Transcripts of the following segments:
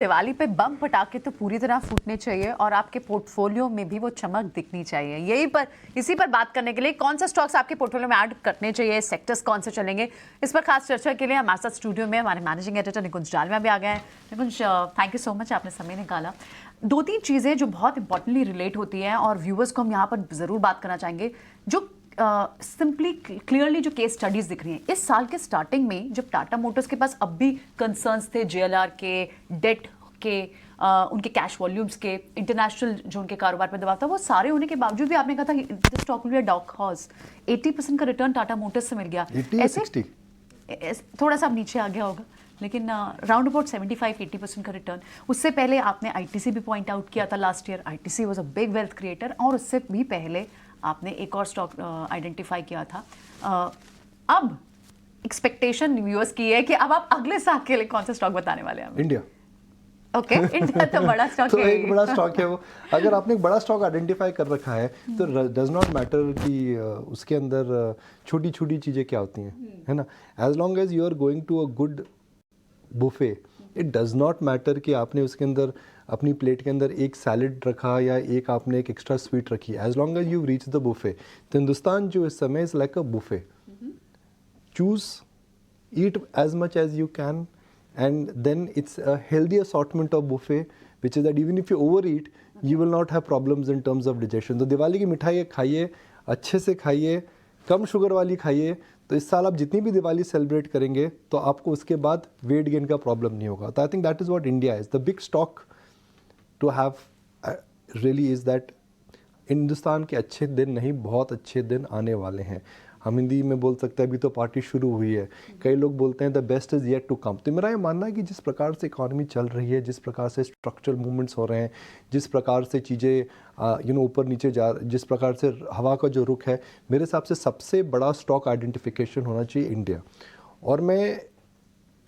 दिवाली पे बम पटाखे तो पूरी तरह फूटने चाहिए और आपके पोर्टफोलियो में भी वो चमक दिखनी चाहिए। इसी पर बात करने के लिए कौन सा स्टॉक्स आपके पोर्टफोलियो में ऐड करने चाहिए, सेक्टर्स कौन से चलेंगे, इस पर खास चर्चा के लिए हमारे साथ स्टूडियो में हमारे मैनेजिंग एडिटर निकुंज डालमिया भी आ गए हैं। निकुंज, थैंक यू सो मच, आपने समय निकाला। दो तीन चीज़ें जो बहुत इंपॉर्टेंटली रिलेट होती हैं और व्यूअर्स को हम यहाँ पर ज़रूर बात करना चाहेंगे, जो सिंपली क्लियरली जो केस स्टडीज दिख रही हैं इस साल के स्टार्टिंग में, जब टाटा मोटर्स के पास अब भी कंसर्न्स थे जेएलआर के, डेट के, उनके कैश वॉल्यूम्स के, इंटरनेशनल जो उनके कारोबार पर दबाव था, वो सारे होने के बावजूद भी आपने कहा था this stock will be a dog horse. 80% का रिटर्न टाटा मोटर्स से मिल गया। 80 ऐसे 60 थोड़ा सा नीचे आ गया होगा, लेकिन राउंड अबाउट 75-80% का रिटर्न। उससे पहले आपने आईटीसी भी पॉइंट आउट किया था last year. ITC was a big wealth creator. और उससे भी पहले आपने एक और स्टॉक आइडेंटिफाई किया था। अब एक्सपेक्टेशन व्यूअर्स की है कि अब आप अगले साल के लिए कौन सा स्टॉक बताने वाले हैं? इंडिया। ओके, इंडिया तो बड़ा स्टॉक तो है। एक बड़ा स्टॉक है वो। अगर आपने एक बड़ा स्टॉक आइडेंटिफाई कर रखा है तो डज नॉट मैटर कि उसके अंदर छोटी छोटी चीज़ें क्या होती हैं, है ना। As long as you are going to a good buffet, it does not matter कि आपने उसके अंदर अपनी प्लेट के अंदर एक सैलड रखा या एक आपने एक एक्स्ट्रा स्वीट रखी। As long as you reach the buffet, तो हिंदुस्तान जो इस समय is like a buffet. Choose, eat as much as you can, and then it's a healthy assortment of buffet, which is that even if you overeat, you will not have problems in terms of digestion. तो दिवाली की मिठाई खाइए, अच्छे से खाइए, कम sugar वाली खाइए। तो इस साल आप जितनी भी दिवाली सेलिब्रेट करेंगे तो आपको उसके बाद वेट गेन का प्रॉब्लम नहीं होगा। तो I think that is what India is the big stock to have really, is that Hindustan के अच्छे दिन नहीं, बहुत अच्छे दिन आने वाले हैं। हम हिंदी में बोल सकते हैं अभी तो पार्टी शुरू हुई है। कई लोग बोलते हैं the best is yet to come. तो मेरा ये मानना है कि जिस प्रकार से इकॉनमी चल रही है, जिस प्रकार से स्ट्रक्चरल मूवमेंट्स हो रहे हैं, जिस प्रकार से चीज़ें ऊपर नीचे जिस प्रकार से हवा का जो रुख है, मेरे हिसाब से सबसे बड़ा स्टॉक आइडेंटिफिकेशन होना चाहिए इंडिया। और मैं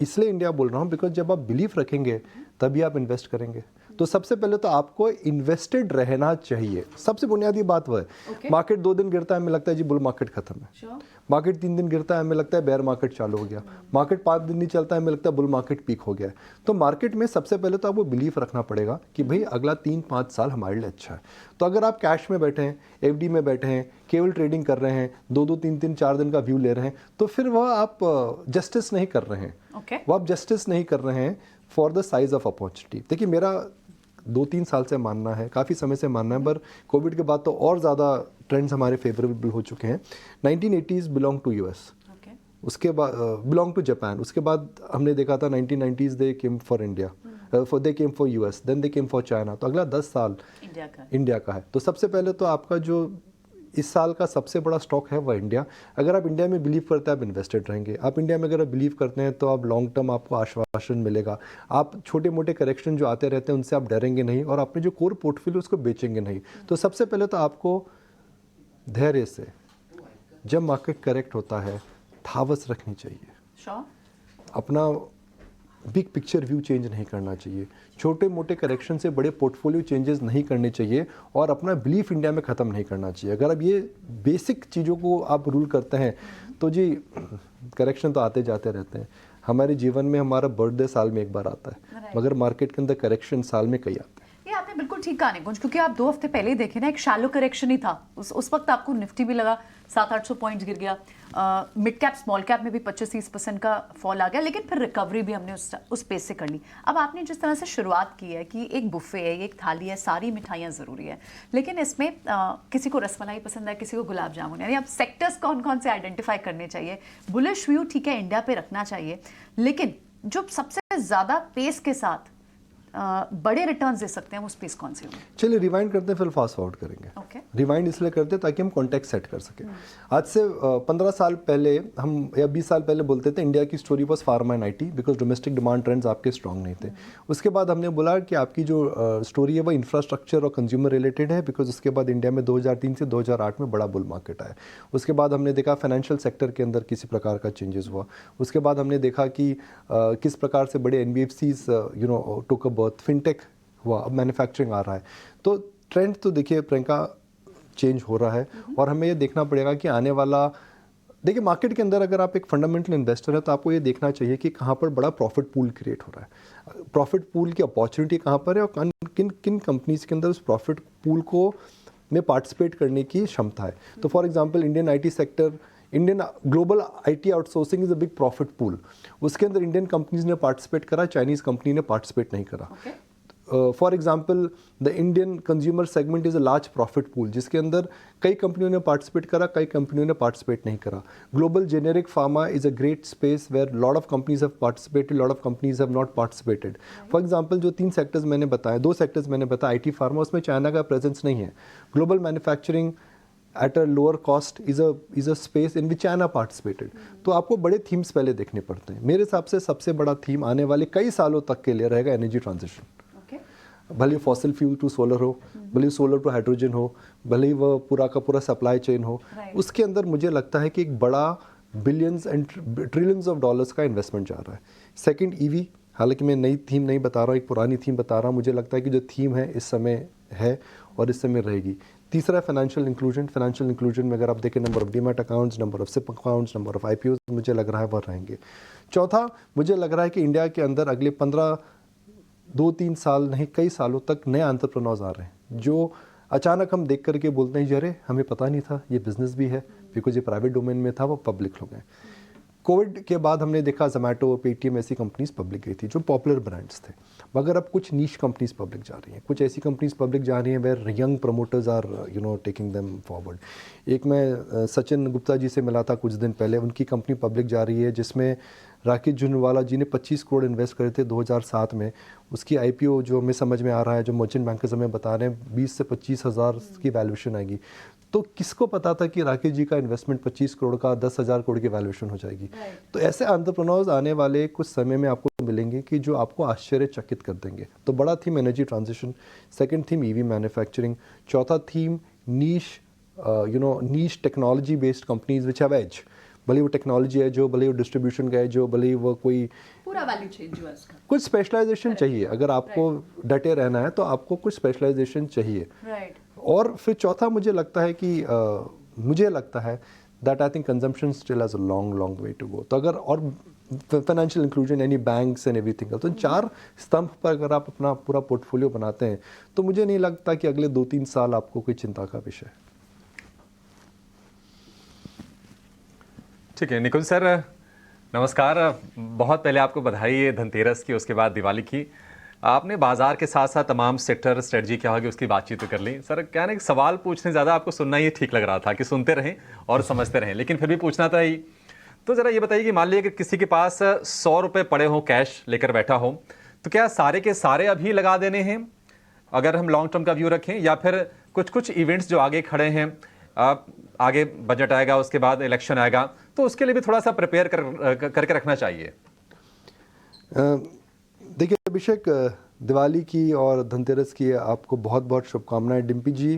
इसलिए इंडिया बोल रहा हूँ बिकॉज जब आप बिलीफ रखेंगे तभी आप इन्वेस्ट करेंगे। तो सबसे पहले तो आपको इन्वेस्टेड रहना चाहिए, सबसे बुनियादी बात वह है। मार्केट 2 दिन गिरता है, हमें लगता है जी बुल मार्केट खत्म है। मार्केट 3 दिन गिरता है, हमें लगता है बेयर मार्केट चालू हो गया। मार्केट 5 दिन नहीं चलता है, हमें लगता है बुल मार्केट पीक हो गया है। तो मार्केट में सबसे पहले तो आपको बिलीफ रखना पड़ेगा कि भाई अगला 3-5 साल हमारे लिए अच्छा है। तो अगर आप कैश में बैठे हैं, एफडी में बैठे हैं, केवल ट्रेडिंग कर रहे हैं, 2-2, 3-3, 4 दिन का व्यू ले रहे हैं, तो फिर वह आप जस्टिस नहीं कर रहे हैं। वो आप जस्टिस नहीं कर रहे हैं for the size of opportunity. देखिए, मेरा 2-3 साल से मानना है, काफ़ी समय से मानना है, पर कोविड के बाद तो और ज़्यादा ट्रेंड्स हमारे फेवरेबल हो चुके हैं। 1980s बिलोंग टू यूएस, उसके बाद बिलोंग टू जापान, उसके बाद हमने देखा था 1990s they came for India, they came for US, then they came for China. तो अगला 10 साल इंडिया का है। तो सबसे पहले तो आपका जो इस साल का सबसे बड़ा स्टॉक है वह इंडिया। अगर आप इंडिया में बिलीव करते हैं आप इन्वेस्टेड रहेंगे। आप इंडिया में अगर आप बिलीव करते हैं तो आप लॉन्ग टर्म आपको आश्वासन मिलेगा। आप छोटे मोटे करेक्शन जो आते रहते हैं उनसे आप डरेंगे नहीं और अपने जो कोर पोर्टफोलियो उसको बेचेंगे नहीं। तो सबसे पहले तो आपको धैर्य से, जब मार्केट करेक्ट होता है, धावस रखनी चाहिए। अपना बिग पिक्चर व्यू चेंज नहीं करना चाहिए, छोटे मोटे करेक्शन से बड़े पोर्टफोलियो चेंजेस नहीं करने चाहिए और अपना बिलीफ इंडिया में ख़त्म नहीं करना चाहिए। अगर आप ये बेसिक चीज़ों को आप रूल करते हैं तो जी करेक्शन तो आते जाते रहते हैं। हमारे जीवन में हमारा बर्थडे साल में एक बार आता है, मगर मार्केट के अंदर करेक्शन साल में कई आते हैं। ये आपने बिल्कुल ठीक कहा निकुंज, क्योंकि आप 2 हफ्ते पहले ही देखे ना, एक शैलो करेक्शन ही था। उस वक्त आपको निफ्टी भी लगा 700-800 पॉइंट्स गिर गया। मिड कैप स्मॉल कैप में भी 25-30% का फॉल आ गया, लेकिन फिर रिकवरी भी हमने उस पेस से कर ली। अब आपने जिस तरह से शुरुआत की है कि एक बुफे है, एक थाली है, सारी मिठाइयाँ ज़रूरी है, लेकिन इसमें किसी को रसमलाई पसंद है, किसी को गुलाब जामुन, यानी अब सेक्टर्स कौन कौन से आइडेंटिफाई करने चाहिए। बुलिश व्यू ठीक है इंडिया पे रखना चाहिए, लेकिन जो सबसे ज़्यादा पेस के साथ बड़े रिटर्न्स दे सकते हैं वो स्पेस कौन से होंगे? चलिए रिवाइंड करते हैं, फिर फास्ट फॉरवर्ड करेंगे। रिवाइंड इसलिए करते हैं ताकि हम कॉन्टेक्स्ट सेट कर सकें। आज से 15 साल पहले हम या 20 साल पहले बोलते थे इंडिया की story was pharma and IT, because domestic demand trends आपके स्ट्रॉन्ग नहीं थे। उसके बाद हमने बोला कि आपकी जो स्टोरी है वो इंफ्रास्ट्रक्चर और कंज्यूमर रिलेटेड है, बिकॉज उसके बाद इंडिया में 2003 से 2008 में बड़ा बुल मार्केट आया। उसके बाद हमने देखा फाइनेंशियल सेक्टर के अंदर किसी प्रकार का चेंजेस हुआ। उसके बाद हमने देखा कि किस प्रकार से बड़े NBFCs took a birth, fintech हुआ, अब मैन्युफैक्चरिंग आ रहा है। तो ट्रेंड तो देखिए प्रियंका चेंज हो रहा है और हमें ये देखना पड़ेगा कि आने वाला देखिए मार्केट के अंदर अगर आप एक फंडामेंटल इन्वेस्टर है तो आपको ये देखना चाहिए कि कहाँ पर बड़ा प्रॉफिट पूल क्रिएट हो रहा है, प्रॉफिट पूल की अपॉर्चुनिटी कहाँ पर है और किन किन कंपनीज के अंदर उस प्रॉफिट पूल को में पार्टिसिपेट करने की क्षमता है। तो for example Indian IT sector, Indian global IT outsourcing is a big profit pool, उसके अंदर इंडियन कंपनीज ने पार्टिसिपेट करा, चाइनीज़ कंपनी ने पार्टिसिपेट नहीं करा। For example the Indian consumer segment is a large profit pool जिसके अंदर कई कंपनियों ने पार्टिसिपेट करा, कई कंपनियों ने पार्टिसिपेट नहीं करा। Global generic pharma is a great space where lot of companies have participated, lot of companies have not participated. For example जो 3 सेक्टर्स मैंने बताए, 2 सेक्टर्स मैंने बताया आईटी फार्मा, उसमें चाइना का प्रेजेंस नहीं है। Global manufacturing at a lower cost is a space in which China participated। तो आपको बड़े थीम्स पहले देखने पड़ते हैं। मेरे हिसाब से सबसे बड़ा थीम आने वाले कई सालों तक के लिए रहेगा एनर्जी ट्रांजिशन। भले फॉसिल फ्यूल टू सोलर हो, भले सोलर टू हाइड्रोजन हो, भले ही वह पूरा का पूरा सप्लाई चेन हो, उसके अंदर मुझे लगता है कि एक बड़ा billions and trillions of dollars का इन्वेस्टमेंट जा रहा है। सेकंड ईवी, हालांकि मैं नई थीम नहीं बता रहा हूँ, एक पुरानी थीम बता रहा हूँ। मुझे लगता है कि जो थीम है इस समय है और इस समय रहेगी। तीसरा फाइनेंशियल इंक्लूजन। फाइनेंशियल इंक्लूजन में अगर आप देखें number of demat accounts, number of SIP accounts, number of IPO, मुझे लग रहा है वह रहेंगे। चौथा, मुझे लग रहा है कि इंडिया के अंदर अगले 2-3 साल नहीं कई सालों तक नए एंटरप्रेन्योर्स आ रहे हैं जो अचानक हम देख करके बोलते हैं अरे हमें पता नहीं था ये बिजनेस भी है, बिकॉज ये प्राइवेट डोमेन में था, वो पब्लिक हो गए। कोविड के बाद हमने देखा जोमेटो, पेटीएम ऐसी कंपनीज पब्लिक गई थी जो पॉपुलर ब्रांड्स थे, मगर अब कुछ नीश कंपनीज पब्लिक जा रही हैं, कुछ ऐसी कंपनीज पब्लिक जा रही हैं where young promoters are taking them forward. एक मैं सचिन गुप्ता जी से मिला था कुछ दिन पहले, उनकी कंपनी पब्लिक जा रही है जिसमें राकेश झुनवाला जी ने 25 करोड़ इन्वेस्ट करे थे 2007 में। उसकी आईपीओ जो हमें समझ में आ रहा है, जो मर्चेंट बैंकर्स हमें बता रहे हैं 20 से 25 हज़ार की वैल्यूएशन आएगी। तो किसको पता था कि राकेश जी का इन्वेस्टमेंट 25 करोड़ का 10,000 करोड़ की वैल्यूएशन हो जाएगी। तो ऐसे एंटरप्रेन्योर्स आने वाले कुछ समय में आपको मिलेंगे कि जो आपको आश्चर्यचकित कर देंगे। तो बड़ा theme energy transition, second theme EV manufacturing, चौथा theme niche niche technology based companies which have edge. भले वो टेक्नोलॉजी है जो, भले वो डिस्ट्रीब्यूशन का है जो, भले वो कोई पूरा वैल्यू चेन जो है उसका, कुछ स्पेशलाइजेशन चाहिए। अगर आपको डटे रहना है तो आपको कुछ स्पेशलाइजेशन चाहिए। और फिर चौथा मुझे लगता है that I think consumption still has a long way to go. तो अगर और फाइनेंशियल इंक्लूजन यानी बैंक्स एंड एवरीथिंग, तो इन 4 स्तंभ पर अगर आप अपना पूरा पोर्टफोलियो बनाते हैं तो मुझे नहीं लगता कि अगले 2-3 साल आपको कोई चिंता का विषय है। ठीक है निकुंज सर, नमस्कार। बहुत पहले आपको बधाई है धनतेरस की, उसके बाद दिवाली की। आपने बाजार के साथ साथ तमाम सेक्टर स्ट्रेटजी क्या होगी उसकी बातचीत तो कर ली। सर क्या ना, सवाल पूछने ज़्यादा आपको सुनना ही ठीक लग रहा था कि सुनते रहें और समझते रहें, लेकिन फिर भी पूछना था ही। तो ज़रा ये बताइए कि मान लीजिए कि किसी के पास 100 रुपये पड़े हों, कैश लेकर बैठा हो, तो क्या सारे के सारे अभी लगा देने हैं अगर हम लॉन्ग टर्म का व्यू रखें, या फिर कुछ इवेंट्स जो आगे खड़े हैं, आगे बजट आएगा, उसके बाद इलेक्शन आएगा, तो उसके लिए भी थोड़ा सा प्रिपेयर करके रखना चाहिए? देखिए अभिषेक, दिवाली की और धनतेरस की आपको बहुत बहुत शुभकामनाएं। Dimpy ji,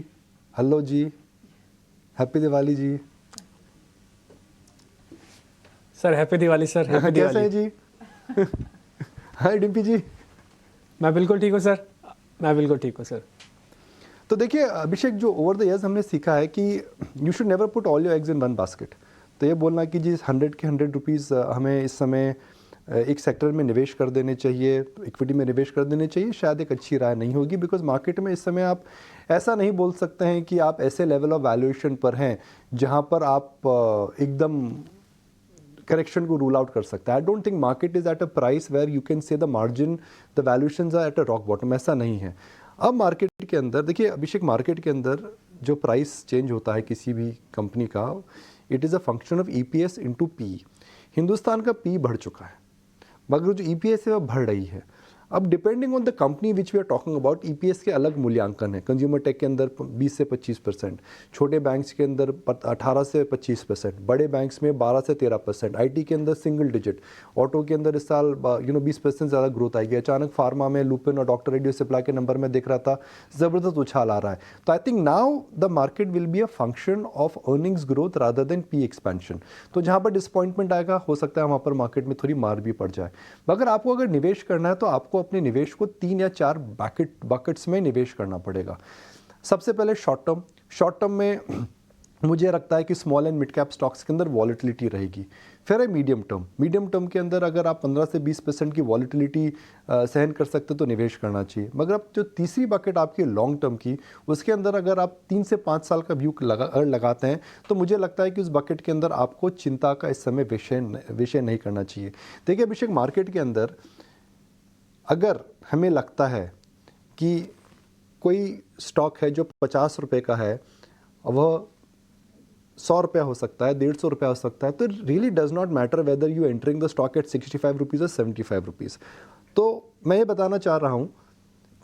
hello ji, happy Diwali ji. Sir happy Diwali sir. Happy कैसे हैं दिवाली जी? हाय डिम्पी जी। मैं बिल्कुल ठीक हूँ सर, मैं बिल्कुल ठीक हूँ सर। तो देखिए अभिषेक, जो ओवर द इयर्स हमने सीखा है कि you should never put all your eggs in one basket. तो ये बोलना कि जी 100 के 100 रुपीज़ हमें इस समय एक सेक्टर में निवेश कर देने चाहिए, इक्विटी में निवेश कर देने चाहिए, शायद एक अच्छी राय नहीं होगी। बिकॉज मार्केट में इस समय आप ऐसा नहीं बोल सकते हैं कि आप ऐसे लेवल ऑफ वैल्यूएशन पर हैं जहां पर आप एकदम करेक्शन को रूल आउट कर सकते हैं। I don't think market is at a price where you can say the margin the valuations are at a rock bottom, ऐसा नहीं है। अब मार्केट के अंदर देखिए अभिषेक, मार्केट के अंदर जो प्राइस चेंज होता है किसी भी कंपनी का, it is a function of EPS into PE। Hindustan का PE बढ़ चुका है, मगर जो EPS है वह बढ़ रही है। अब depending on the company which we are talking about, EPS के अलग मूल्यांकन है। कंज्यूमर टेक के अंदर 20 से 25%, छोटे बैंक्स के अंदर 18 से 25%, बड़े बैंक्स में 12 से 13%, IT के अंदर सिंगल डिजिट, ऑटो के अंदर इस साल 20% ज़्यादा ग्रोथ आएगी। अचानक फार्मा में लुपिन और डॉक्टर रेड्डी सप्लाई के नंबर में देख रहा था ज़बरदस्त उछाल आ रहा है। तो I think now the market will be a function of earnings growth rather than PE expansion. तो जहाँ पर डिसअपॉइंटमेंट आएगा हो सकता है वहाँ पर मार्केट में थोड़ी मार भी पड़ जाए। मगर आपको अगर निवेश करना है तो आपको अपने निवेश को 3 या 4 बकेट्स में निवेश करना पड़ेगा। सबसे पहले शॉर्ट टर्म में मुझे लगता है कि small and mid cap stocks के अंदर वॉलेटिलिटी रहेगी। फिर है मीडियम टर्म के अंदर अगर आप 15 से 20% की वॉलेटिलिटी सहन कर सकते तो निवेश करना चाहिए। मगर अब जो तीसरी बकेट आपकी लॉन्ग टर्म की, उसके अंदर अगर आप 3 से 5 साल का व्यू लगाते हैं तो मुझे लगता है कि उस बकेट के अंदर आपको चिंता का इस समय विषय नहीं करना चाहिए। देखिए अभिषेक, मार्केट के अंदर अगर हमें लगता है कि कोई स्टॉक है जो 50 रुपये का है, वह 100 रुपया हो सकता है, 150 रुपया हो सकता है, तो really does not matter whether you entering the stock at 65 rupees और 75 रुपीज़। तो मैं ये बताना चाह रहा हूँ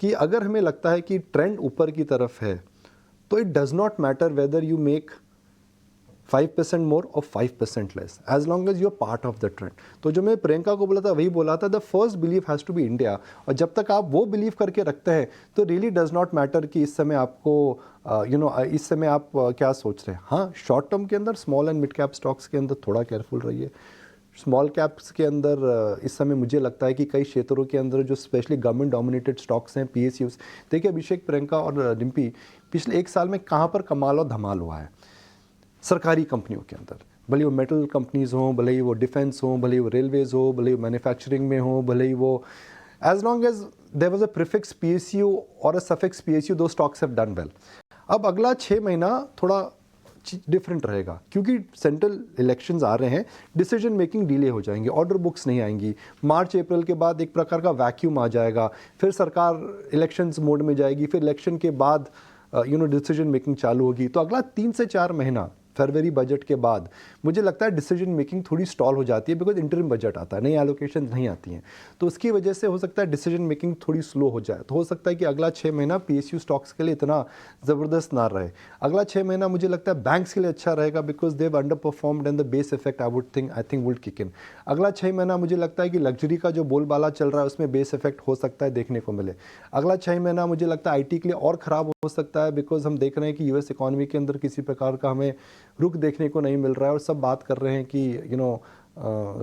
कि अगर हमें लगता है कि ट्रेंड ऊपर की तरफ है तो it does not matter whether you make 5% more और 5% less, as long as you are part of the trend. तो जो मैं प्रियंका को बोला था वही बोला था, the first believe has to be India. और जब तक आप वो बिलीव करके रखते हैं तो रियली डज नॉट मैटर कि इस समय आपको इस समय आप क्या सोच रहे हैं। हाँ, शॉर्ट टर्म के अंदर small and mid cap stocks के अंदर थोड़ा केयरफुल रहिए। स्मॉल कैप्स के अंदर इस समय मुझे लगता है कि कई क्षेत्रों के अंदर जो स्पेशली गवर्नमेंट डोमिनेटेड स्टॉक्स हैं, PSUs, देखिए अभिषेक, प्रियंका और डिम्पी, पिछले 1 साल में कहाँ पर कमाल और धमाल हुआ है सरकारी कंपनियों के अंदर। भले वो मेटल कंपनीज हों, भले ही वो डिफेंस हों, भले ही वो रेलवेज हो, भले ही वो मैन्युफैक्चरिंग में हो, भले ही वो, as long as there was a prefix PSU और अ सफिक्स PSU, दो स्टॉक्स हैव डन वेल। अब अगला 6 महीना थोड़ा डिफरेंट रहेगा क्योंकि सेंट्रल इलेक्शंस आ रहे हैं, डिसीजन मेकिंग डिले हो जाएंगे, ऑर्डर बुक्स नहीं आएंगी, मार्च अप्रैल के बाद एक प्रकार का वैक्यूम आ जाएगा, फिर सरकार इलेक्शंस मोड में जाएगी, फिर इलेक्शन के बाद डिसीजन मेकिंग चालू होगी। तो अगला 3 से 4 महीना फरवरी बजट के बाद मुझे लगता है डिसीजन मेकिंग थोड़ी स्टॉल हो जाती है, बिकॉज इंटरिम बजट आता है, नई एलोकेशन नहीं आती हैं, तो उसकी वजह से हो सकता है डिसीजन मेकिंग थोड़ी स्लो हो जाए। तो हो सकता है कि अगला 6 महीना PSU स्टॉक्स के लिए इतना ज़बरदस्त ना रहे। अगला 6 महीना मुझे लगता है बैंक्स के लिए अच्छा रहेगा, because they've underperformed and the base effect I think would kick in. अगला 6 महीना मुझे लगता है कि लग्जरी का जो बोलबाला चल रहा है उसमें बेस इफेक्ट हो सकता है देखने को मिले। अगला 6 महीना मुझे लगता है IT के लिए और ख़राब हो सकता है, बिकॉज हम देख रहे हैं कि US इकॉनमी के अंदर किसी प्रकार का हमें रुख देखने को नहीं मिल रहा है और सब बात कर रहे हैं कि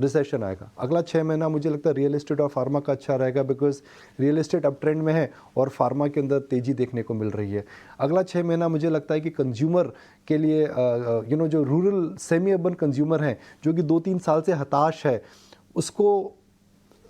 रिसेशन आएगा। अगला 6 महीना मुझे लगता है रियल एस्टेट और फार्मा का अच्छा रहेगा, because real estate up trend में है और फार्मा के अंदर तेज़ी देखने को मिल रही है। अगला 6 महीना मुझे लगता है कि कंज्यूमर के लिए जो रूरल सेमी अर्बन कंज्यूमर हैं जो कि 2-3 साल से हताश है, उसको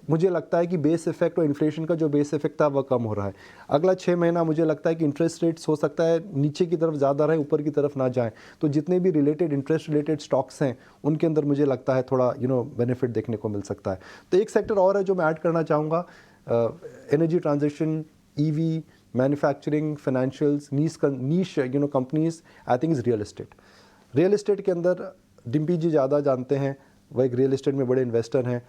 मुझे लगता है कि बेस इफेक्ट और इन्फ्लेशन का जो बेस इफेक्ट था वह कम हो रहा है। अगला 6 महीना मुझे लगता है कि इंटरेस्ट रेट्स हो सकता है नीचे की तरफ ज़्यादा रहें, ऊपर की तरफ ना जाएं, तो जितने भी इंटरेस्ट रिलेटेड स्टॉक्स हैं उनके अंदर मुझे लगता है थोड़ा बेनिफिट देखने को मिल सकता है। तो एक सेक्टर और है जो मैं ऐड करना चाहूँगा, energy transition, EV, manufacturing, financials, niche companies, I think is real estate. Real estate के अंदर डिम्पी जी ज़्यादा जानते हैं, वह एक रियल एस्टेट में बड़े इन्वेस्टर हैं,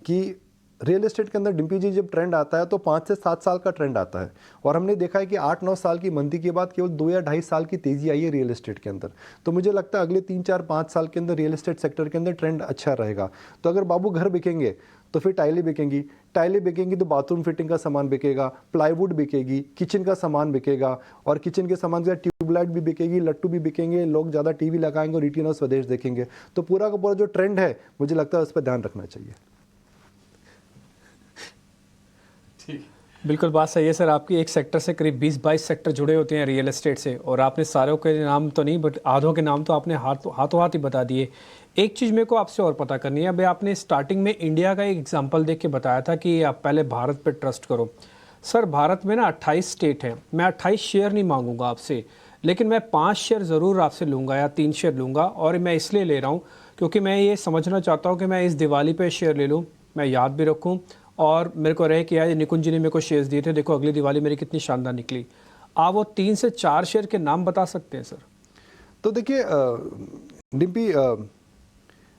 कि रियल एस्टेट के अंदर डिम्पी जी जब ट्रेंड आता है तो 5 से 7 साल का ट्रेंड आता है, और हमने देखा है कि 8-9 साल की मंदी के बाद केवल 2 या 2.5 साल की तेज़ी आई है रियल एस्टेट के अंदर। तो मुझे लगता है अगले 3-4-5 साल के अंदर रियल एस्टेट सेक्टर के अंदर ट्रेंड अच्छा रहेगा। तो अगर बाबू घर बिकेंगे तो फिर टाइलें बिकेंगी तो बाथरूम फिटिंग का सामान बिकेगा, प्लाईवुड बिकेगी, किचन का सामान बिकेगा, और किचन के सामान के साथ ट्यूबलाइट भी बिकेगी, लट्टू भी बिकेंगे, लोग ज़्यादा TV लगाएंगे और रीटेनर स्वदेश देखेंगे। तो पूरा का पूरा जो ट्रेंड है मुझे लगता है उस पर ध्यान रखना चाहिए। बिल्कुल बात सही है सर आपकी। एक सेक्टर से करीब 20-22 सेक्टर जुड़े होते हैं रियल एस्टेट से, और आपने सारों के नाम तो नहीं बट आधों के नाम तो आपने हाथों हाथ ही बता दिए। एक चीज़ मेरे को आपसे और पता करनी है, अभी आपने स्टार्टिंग में इंडिया का एक एग्जांपल देख के बताया था कि आप पहले भारत पे ट्रस्ट करो। सर भारत में ना 28 स्टेट हैं, मैं 28 शेयर नहीं मांगूंगा आपसे, लेकिन मैं 5 शेयर ज़रूर आपसे लूँगा या 3 शेयर लूँगा, और मैं इसलिए ले रहा हूँ क्योंकि मैं ये समझना चाहता हूँ कि मैं इस दिवाली पे शेयर ले लूँ, मैं याद भी रखूँ, और मेरे को रहे कि यार निकुंज जी ने मेरे को शेयर्स दिए थे, देखो अगली दिवाली मेरी कितनी शानदार निकली। आप वो 3 से 4 शेयर के नाम बता सकते हैं सर? तो देखिए Dimpy,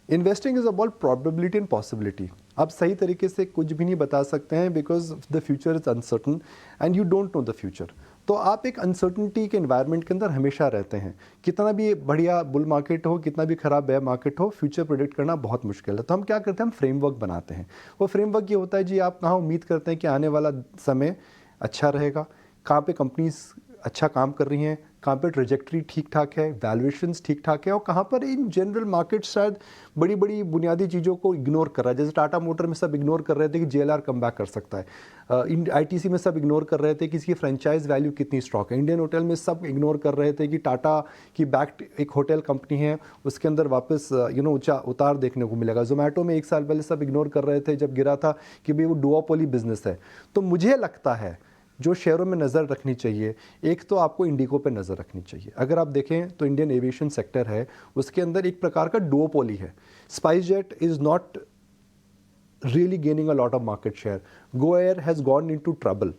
investing is about probability and possibility. आप सही तरीके से कुछ भी नहीं बता सकते हैं, because the future is uncertain and you don't know the future. तो आप एक अनसर्टनिटी के एनवायरनमेंट के अंदर हमेशा रहते हैं। कितना भी बढ़िया बुल मार्केट हो, कितना भी खराब बेयर मार्केट हो, फ्यूचर प्रेडिक्ट करना बहुत मुश्किल है। तो हम क्या करते हैं, हम फ्रेमवर्क बनाते हैं। वो फ्रेमवर्क ये होता है जी, आप कहाँ उम्मीद करते हैं कि आने वाला समय अच्छा रहेगा, कहाँ पे कंपनीज अच्छा काम कर रही हैं, कहाँ पे ट्रेजेक्ट्री ठीक ठाक है, वैल्यूएशंस ठीक ठाक है, और कहाँ पर इन जनरल मार्केट शायद बड़ी बड़ी बुनियादी चीज़ों को इग्नोर कर रहा है। जैसे टाटा मोटर में सब इग्नोर कर रहे थे कि JLR कम बैक कर सकता है, ITC में सब इग्नोर कर रहे थे कि इसकी फ्रेंचाइज वैल्यू कितनी स्टॉक है, इंडियन होटल में सब इग्नोर कर रहे थे कि टाटा की बैक्ड एक होटल कंपनी है, उसके अंदर वापस ऊंचा उतार देखने को मिलेगा। जोमेटो में 1 साल पहले सब इग्नोर कर रहे थे जब गिरा था कि भाई वो डुओपोली बिजनेस है। तो मुझे लगता है जो शेयरों में नज़र रखनी चाहिए, एक तो आपको इंडिगो पे नज़र रखनी चाहिए। अगर आप देखें तो इंडियन एविएशन सेक्टर है, उसके अंदर एक प्रकार का डुओपोली है। SpiceJet is not really gaining a lot of market share. Go Air has gone into trouble.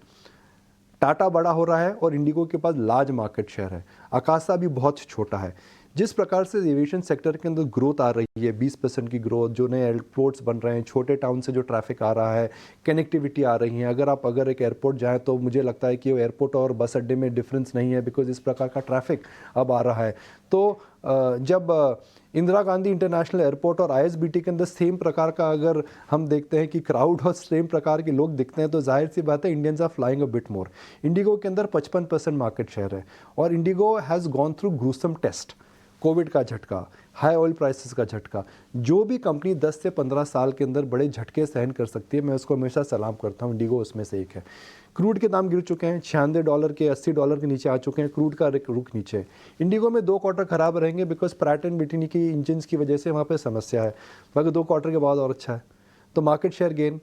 Tata बड़ा हो रहा है और इंडिगो के पास लार्ज मार्केट शेयर है, आकाशा भी बहुत छोटा है। जिस प्रकार से एविएशन सेक्टर के अंदर ग्रोथ आ रही है, 20% की ग्रोथ, जो नए एयरपोर्ट्स बन रहे हैं, छोटे टाउन से जो ट्रैफिक आ रहा है, कनेक्टिविटी आ रही है। अगर एक एयरपोर्ट जाएँ तो मुझे लगता है कि वो एयरपोर्ट और बस अड्डे में डिफरेंस नहीं है, बिकॉज इस प्रकार का ट्रैफिक अब आ रहा है। तो जब इंदिरा गांधी इंटरनेशनल एयरपोर्ट और ISBT के अंदर सेम प्रकार का अगर हम देखते हैं कि क्राउड और सेम प्रकार के लोग दिखते हैं, तो जाहिर सी बात है Indians are flying a bit more. IndiGo के अंदर 55% मार्केट शेयर है, और IndiGo has gone through gruesome test, covid का झटका, हाई ऑयल प्राइसेस का झटका। जो भी कंपनी 10 से 15 साल के अंदर बड़े झटके सहन कर सकती है, मैं उसको हमेशा सलाम करता हूँ, इंडिगो उसमें से एक है। क्रूड के दाम गिर चुके हैं, $96 के $80 के नीचे आ चुके हैं, क्रूड का रुख नीचे। इंडिगो में 2 क्वार्टर खराब रहेंगे बिकॉज प्रैट एंड विटनी की इंजन्स की वजह से वहाँ पे समस्या है, मगर 2 क्वार्टर के बाद और अच्छा है। तो मार्केट शेयर गेन,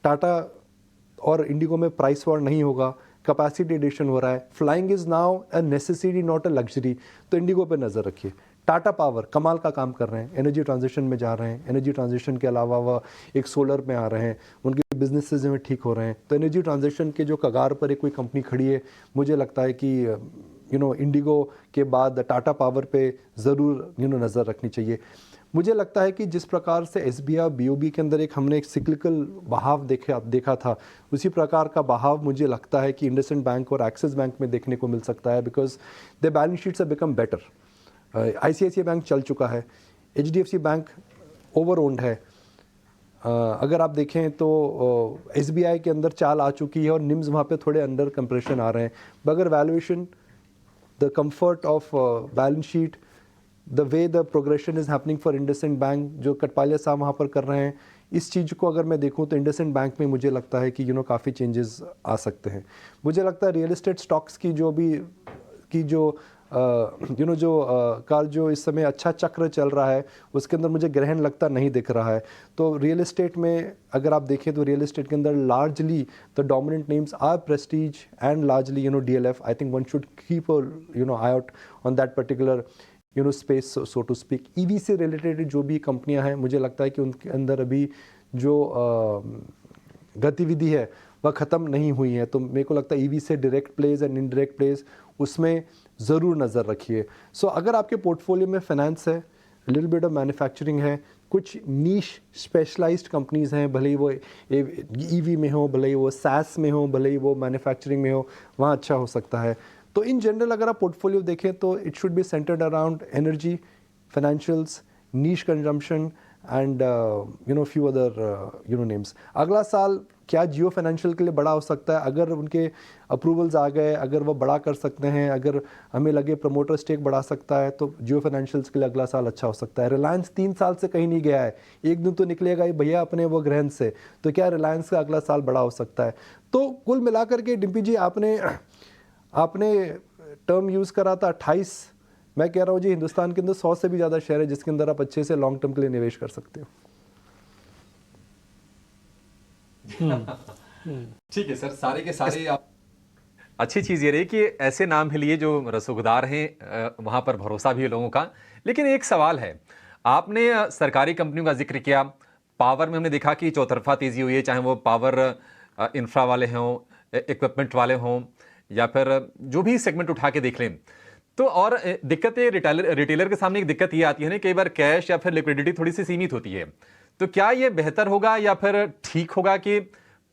टाटा और इंडिगो में प्राइस वॉर नहीं होगा, कैपेसिटी एडिशन हो रहा है, flying is now a necessity not a luxury. तो इंडिगो पे नज़र रखिए। टाटा पावर कमाल का काम कर रहे हैं, एनर्जी ट्रांजिशन में जा रहे हैं, एनर्जी ट्रांजिशन के अलावा वह एक सोलर में आ रहे हैं, उनके बिजनेसेस में ठीक हो रहे हैं। तो एनर्जी ट्रांजिशन के जो कगार पर एक कोई कंपनी खड़ी है, मुझे लगता है कि इंडिगो के बाद टाटा पावर पे ज़रूर नज़र रखनी चाहिए। मुझे लगता है कि जिस प्रकार से SBI BOB के अंदर हमने एक सिक्लिकल बहाव देखा था, उसी प्रकार का बहाव मुझे लगता है कि इंडसइंड बैंक और एक्सिस बैंक में देखने को मिल सकता है, because the balance sheets have become better. ICICI bank चल चुका है, HDFC बैंक ओवर ओन्ड है। अगर आप देखें तो SBI के अंदर चाल आ चुकी है और निम्स वहाँ पे थोड़े अंडर कंप्रेशन आ रहे हैं, मगर valuation, the comfort of balance sheet, the way the progression is happening for IndusInd bank, जो कटपालिया साहब वहाँ पर कर रहे हैं, इस चीज़ को अगर मैं देखूँ तो इंडसइंड बैंक में मुझे लगता है कि काफ़ी चेंजेस आ सकते हैं। मुझे लगता है रियल एस्टेट स्टॉक्स की जो इस समय अच्छा चक्र चल रहा है, उसके अंदर मुझे ग्रहण लगता नहीं दिख रहा है। तो रियल एस्टेट में अगर आप देखें तो रियल एस्टेट के अंदर largely the dominant names are Prestige and largely DLF। I think one should keep eye out on that particular space, so to speak. EV से रिलेटेड जो भी कंपनियां हैं, मुझे लगता है कि उनके अंदर अभी जो गतिविधि है वह ख़त्म नहीं हुई है। तो मेरे को लगता है EV से direct plays and indirect plays, उसमें ज़रूर नज़र रखिए। सो अगर आपके पोर्टफोलियो में फाइनेंस है, लिटिल बिट ऑफ मैन्युफैक्चरिंग है, कुछ नीश स्पेशलाइज्ड कंपनीज़ हैं, भले ही वो EV में हो, भले ही वो SaaS में हो, भले ही वो मैन्युफैक्चरिंग में हो, वहाँ अच्छा हो सकता है। तो इन जनरल अगर आप पोर्टफोलियो देखें तो it should be centred around energy, financials, niche consumption and few other names. अगला साल क्या जियो फाइनेंशियल के लिए बड़ा हो सकता है? अगर उनके अप्रूवल्स आ गए, अगर वो बड़ा कर सकते हैं, अगर हमें लगे प्रमोटर स्टेक बढ़ा सकता है, तो जियो फाइनेंशियल्स के लिए अगला साल अच्छा हो सकता है। रिलायंस 3 साल से कहीं नहीं गया है, एक दिन तो निकलेगा ही भैया अपने वो ग्रहण से, तो क्या रिलायंस का अगला साल बड़ा हो सकता है? तो कुल मिलाकर के डिम्पी जी, आपने टर्म यूज़ करा था 28, मैं कह रहा हूँ जी हिंदुस्तान के अंदर 100 से भी ज़्यादा शेयर है जिसके अंदर आप अच्छे से लॉन्ग टर्म के लिए निवेश कर सकते हो। ठीक है सर, सारे के सारे आप अच्छी चीज़ ये रही कि ऐसे नाम भी लिए जो रसूखदार हैं, वहाँ पर भरोसा भी है लोगों का। लेकिन एक सवाल है, आपने सरकारी कंपनियों का जिक्र किया, पावर में हमने देखा कि चौतरफा तेज़ी हुई है, चाहे वो पावर इंफ्रा वाले हों, इक्विपमेंट वाले हों, या फिर जो भी सेगमेंट उठा के देख लें। तो और दिक्कत रिटेलर के सामने एक दिक्कत ये आती है ना, कई बार कैश या फिर लिक्विडिटी थोड़ी सी सीमित होती है। तो क्या ये बेहतर होगा या फिर ठीक होगा कि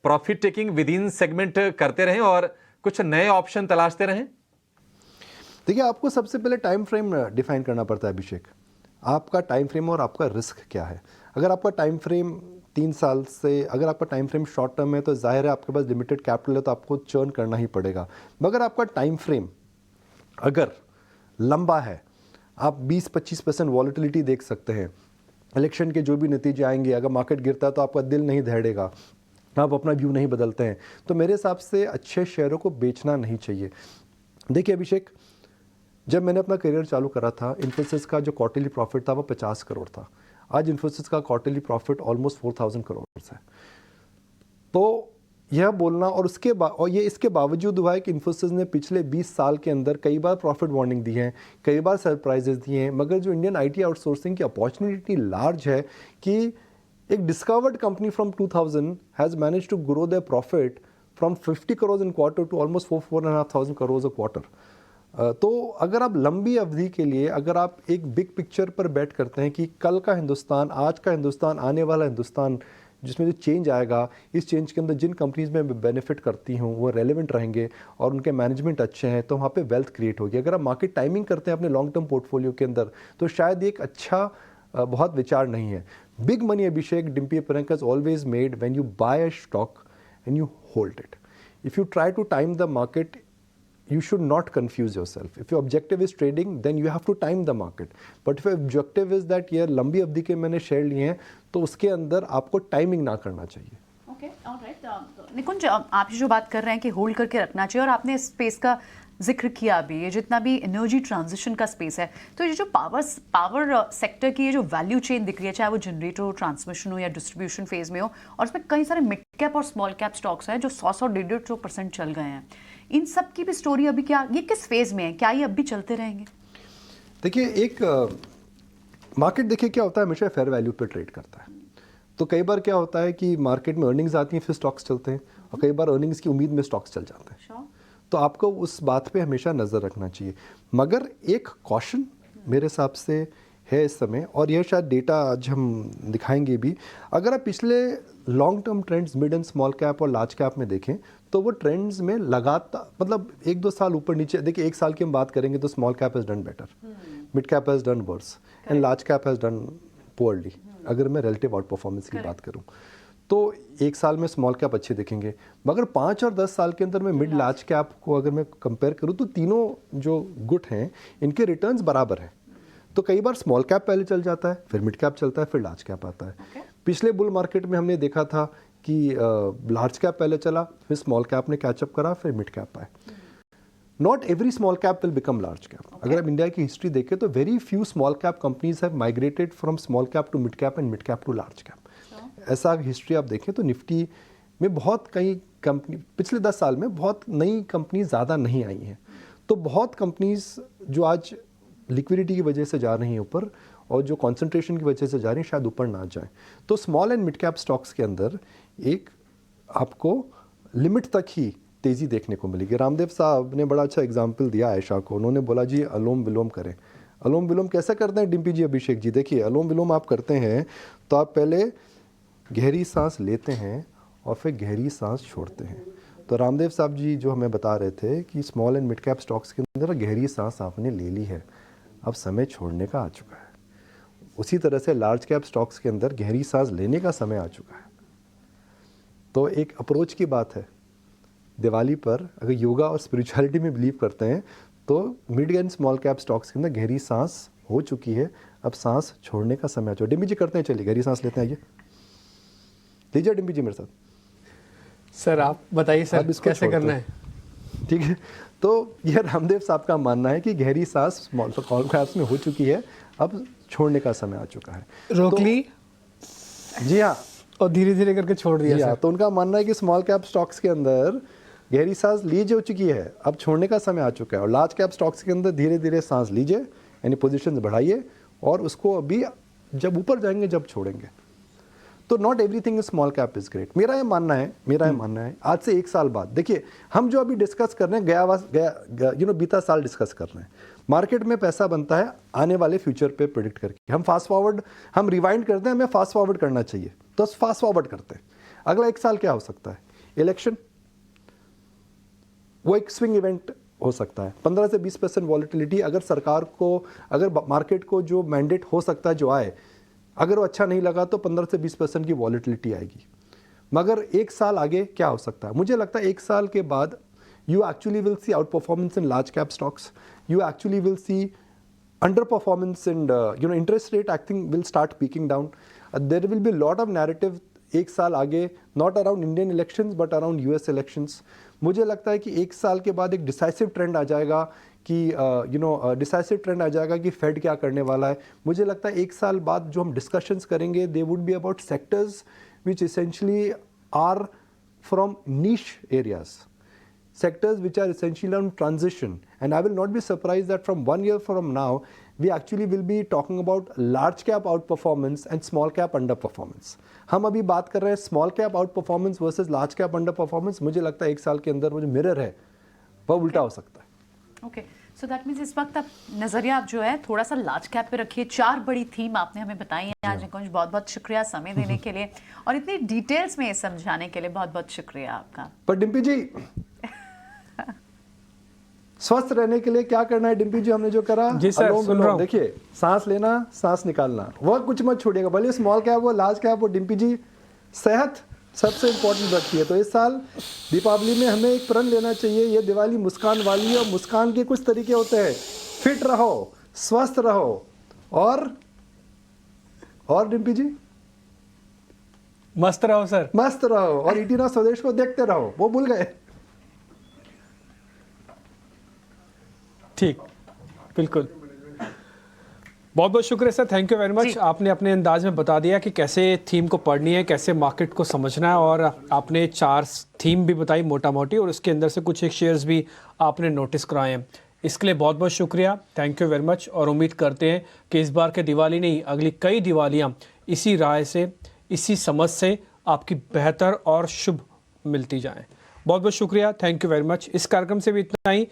profit taking with in segment करते रहें और कुछ नए ऑप्शन तलाशते रहें? देखिए, आपको सबसे पहले टाइम फ्रेम डिफाइन करना पड़ता है अभिषेक। आपका टाइम फ्रेम और आपका रिस्क क्या है। अगर आपका टाइम फ्रेम 3 साल से, अगर आपका टाइम फ्रेम शॉर्ट टर्म है तो जाहिर है आपके पास लिमिटेड कैपिटल है, तो आपको चर्न करना ही पड़ेगा। मगर आपका टाइम फ्रेम अगर लंबा है, आप 20-25% वॉलेटिलिटी देख सकते हैं। इलेक्शन के जो भी नतीजे आएंगे, अगर मार्केट गिरता है तो आपका दिल नहीं दहड़ेगा, आप अपना व्यू नहीं बदलते हैं, तो मेरे हिसाब से अच्छे शेयरों को बेचना नहीं चाहिए। देखिए अभिषेक, जब मैंने अपना करियर चालू करा था, इन्फोसिस का जो क्वार्टरली प्रॉफिट था वो 50 करोड़ था। आज इन्फोसिस का क्वार्टरली प्रॉफिट ऑलमोस्ट 4000 करोड़ है। तो यह बोलना और ये इसके बावजूद हुआ है कि इन्फोसिस ने पिछले 20 साल के अंदर कई बार प्रॉफिट वार्निंग दी है, कई बार सरप्राइजेस दिए हैं, मगर जो इंडियन आईटी आउटसोर्सिंग की अपॉर्चुनिटी लार्ज है कि एक discovered company from 2000 has manage to grow their profit from 50 crore in quarter to almost 4,500 crore a quarter. तो अगर आप लंबी अवधि के लिए, अगर आप एक बिग पिक्चर पर बैठ करते हैं कि कल का हिंदुस्तान, आज का हिंदुस्तान, आने वाला हिंदुस्तान जिसमें जो चेंज आएगा, इस चेंज के अंदर जिन कंपनीज़ में बेनिफिट करती हूँ वो रेलेवेंट रहेंगे और उनके मैनेजमेंट अच्छे हैं, तो वहाँ पे वेल्थ क्रिएट होगी। अगर आप मार्केट टाइमिंग करते हैं अपने लॉन्ग टर्म पोर्टफोलियो के अंदर, तो शायद एक अच्छा बहुत विचार नहीं है। Big money Abhishek Dimpy Priyanka has always made when you buy a stock and you hold it. If you try to time the market, you should not confuse yourself. If your objective is trading, then you have to time the market. But if your objective is that ये लंबी अवधि के मैंने share लिए हैं, तो उसके अंदर आपको टाइमिंग ना करना चाहिए। Okay, alright. निकुंज, आप जो बात कर रहे हैं कि होल्ड करके रखना चाहिए, और आपने इस स्पेस का जिक्र किया अभी, ये जितना भी एनर्जी ट्रांजिशन का स्पेस है, तो ये जो पावर सेक्टर की ये जो वैल्यू चेन दिख रही है, चाहे वो जनरेटर हो, ट्रांसमिशन हो या डिस्ट्रीब्यूशन फेज में हो, और उसमें कई सारे मिड कैप और स्मॉल कैप स्टॉक्स हैं जो 100-150% चल गए हैं, इन सब की भी स्टोरी अभी क्या, ये किस फेज में है, क्या ये अब भी चलते रहेंगे? देखिए, एक मार्केट देखिए क्या होता है, हमेशा फेयर वैल्यू पे ट्रेड करता है। तो कई बार क्या होता है कि मार्केट में अर्निंग्स आती हैं, फिर स्टॉक्स चलते हैं, और कई बार अर्निंग्स की उम्मीद में स्टॉक्स चल जाते हैं। तो आपको उस बात पे हमेशा नज़र रखना चाहिए। मगर एक कॉशन मेरे हिसाब से है इस समय, और यह शायद डेटा आज हम दिखाएंगे भी। अगर आप पिछले long term trends mid and small cap और लार्ज कैप में देखें, तो वो ट्रेंड्स में लगातार मतलब 1-2 साल ऊपर नीचे, देखिए 1 साल की हम बात करेंगे तो small cap has done better, mid cap has done worse and large cap has done poorly. अगर मैं रिलेटिव आउट परफॉर्मेंस की बात करूँ तो 1 साल में स्मॉल कैप अच्छे दिखेंगे, मगर 5 और 10 साल के अंदर मैं मिड लार्ज कैप को अगर मैं कंपेयर करूँ तो तीनों जो गुट हैं इनके रिटर्न्स बराबर हैं। तो कई बार स्मॉल कैप पहले चल जाता है, फिर मिड कैप चलता है, फिर लार्ज कैप आता है। पिछले बुल मार्केट में हमने देखा था कि लार्ज कैप पहले चला, फिर स्मॉल कैप ने कैचअप करा, फिर मिड कैप आए। Not every small cap will become large cap. अगर आप इंडिया की हिस्ट्री देखें तो very few small cap companies have migrated from small cap to mid cap and mid cap to large cap. ऐसा history आप देखें तो निफ्टी में बहुत कई कंपनी पिछले 10 साल में बहुत नई कंपनी ज़्यादा नहीं आई हैं। तो बहुत कंपनीज जो आज लिक्विडिटी की वजह से जा रही हैं ऊपर, और जो कंसंट्रेशन की वजह से जा रही हैं, शायद ऊपर ना जाएं। तो small and mid cap stocks के अंदर एक आपको लिमिट तक ही तेज़ी देखने को मिलेगी। रामदेव साहब ने बड़ा अच्छा एग्जाम्पल दिया आयशा को, उन्होंने बोला जी अलोम विलोम करें। अलोम विलोम कैसे करते हैं डिम्पी जी, अभिषेक जी? देखिए, अलोम विलोम आप करते हैं तो आप पहले गहरी सांस लेते हैं और फिर गहरी सांस छोड़ते हैं। तो रामदेव साहब जी जो हमें बता रहे थे कि small and mid cap stocks के अंदर गहरी सांस आपने ले ली है, अब समय छोड़ने का आ चुका है। उसी तरह से लार्ज कैप स्टॉक्स के अंदर गहरी सांस लेने का समय आ चुका है। तो एक अप्रोच की बात है। दिवाली पर अगर योगा और स्पिरिचुअलिटी में बिलीव करते हैं तो mid and small cap stocks के अंदर गहरी सांस हो चुकी है, अब सांस छोड़ने का समय आ चुका है। डिम्पी जी करते हैं, चलिए गहरी सांस लेते हैं, आइए लीजिए डिम्पी जी मेरे साथ। सर आप बताइए सर कैसे करना है? ठीक है, तो यह रामदेव साहब का मानना है कि गहरी सांस स्मॉल कैप्स में हो चुकी है, अब छोड़ने का समय आ चुका है। रोक ली, जी हाँ, और धीरे धीरे करके छोड़ दिया सर। तो उनका मानना है कि स्मॉल कैप स्टॉक्स के अंदर गहरी सांस लीजिए हो चुकी है, अब छोड़ने का समय आ चुका है। और लार्ज कैप स्टॉक्स के अंदर धीरे धीरे सांस लीजिए, यानी पोजीशंस बढ़ाइए, और उसको अभी जब ऊपर जाएंगे जब छोड़ेंगे। तो not everything is small cap is great, मेरा ये मानना है। आज से 1 साल बाद देखिए, हम जो अभी डिस्कस कर रहे हैं बीता साल डिस्कस कर रहे हैं। मार्केट में पैसा बनता है आने वाले फ्यूचर पे प्रेडिक्ट करके। हम रिवाइंड करते हैं, हमें फास्ट फॉरवर्ड करना चाहिए तो फास्ट फॉरवर्ड करते हैं। अगला 1 साल क्या हो सकता है? इलेक्शन, वो एक स्विंग इवेंट हो सकता है। 15 से 20% वॉलेटिलिटी, अगर सरकार को, अगर मार्केट को जो मैंडेट हो सकता है जो आए, अगर वो अच्छा नहीं लगा तो 15 से 20% की वॉलेटिलिटी आएगी। मगर 1 साल आगे क्या हो सकता है? मुझे लगता है 1 साल के बाद you actually will see out performance in large cap stocks, you actually will see underperformance and interest rate I think will start peaking down. There will be a lot of narrative एक साल आगे, not around Indian elections but around US elections. मुझे लगता है कि एक साल के बाद एक डिसाइसिव ट्रेंड आ जाएगा कि डिसाइसिव ट्रेंड आ जाएगा कि फेड क्या करने वाला है. मुझे लगता है एक साल बाद जो हम डिस्कशंस करेंगे they would be about sectors which essentially are from niche areas, sectors which are essentially on transition, and I will not be surprised that from 1 year from now we actually will be talking about large cap outperformance and small cap underperformance. हम अभी बात कर रहे हैं small cap outperformance versus large cap underperformance. मुझे लगता है एक साल के अंदर वो जो मिरर है वह उल्टा हो सकता है. ओके, सो दैट मीन्स इस वक्त आप नजरिया आप जो है थोड़ा सा लार्ज कैप पे रखिए. 4 बड़ी थीम आपने हमें बताई है आज. निकुंज, बहुत बहुत शुक्रिया समय देने के लिए और इतनी डिटेल्स में समझाने के लिए बहुत बहुत शुक्रिया आपका. पर डिम्पी जी स्वस्थ रहने के लिए क्या करना है डिम्पी जी? हमने जो करा जी सर, सुन रहा हूं. देखिए, सांस लेना, सांस निकालना, वह कुछ मत छोड़िएगा, भले स्मॉल कैप हो लार्ज कैप हो. डिम्पी जी सेहत सबसे इंपॉर्टेंट रखती है. तो इस साल दीपावली में हमें एक प्रण लेना चाहिए, ये दिवाली मुस्कान वाली है और मुस्कान के कुछ तरीके होते हैं. फिट रहो, स्वस्थ रहो और डिम्पी जी मस्त रहो सर. मस्त रहो और ईटीना स्वदेश को देखते रहो. वो भूल गए. ठीक, बिल्कुल. बहुत बहुत शुक्रिया sir, thank you very much. आपने अपने अंदाज में बता दिया कि कैसे थीम को पढ़नी है, कैसे मार्केट को समझना है, और आपने 4 थीम भी बताई मोटा मोटी, और उसके अंदर से कुछ एक शेयर्स भी आपने नोटिस कराए हैं. इसके लिए बहुत बहुत शुक्रिया, थैंक यू वेरी मच. और उम्मीद करते हैं कि इस बार के दिवाली नहीं, अगली कई दिवालियाँ इसी राय से, इसी समझ से आपकी बेहतर और शुभ मिलती जाएँ. बहुत बहुत शुक्रिया, थैंक यू वेरी मच. इस कार्यक्रम से भी इतना ही.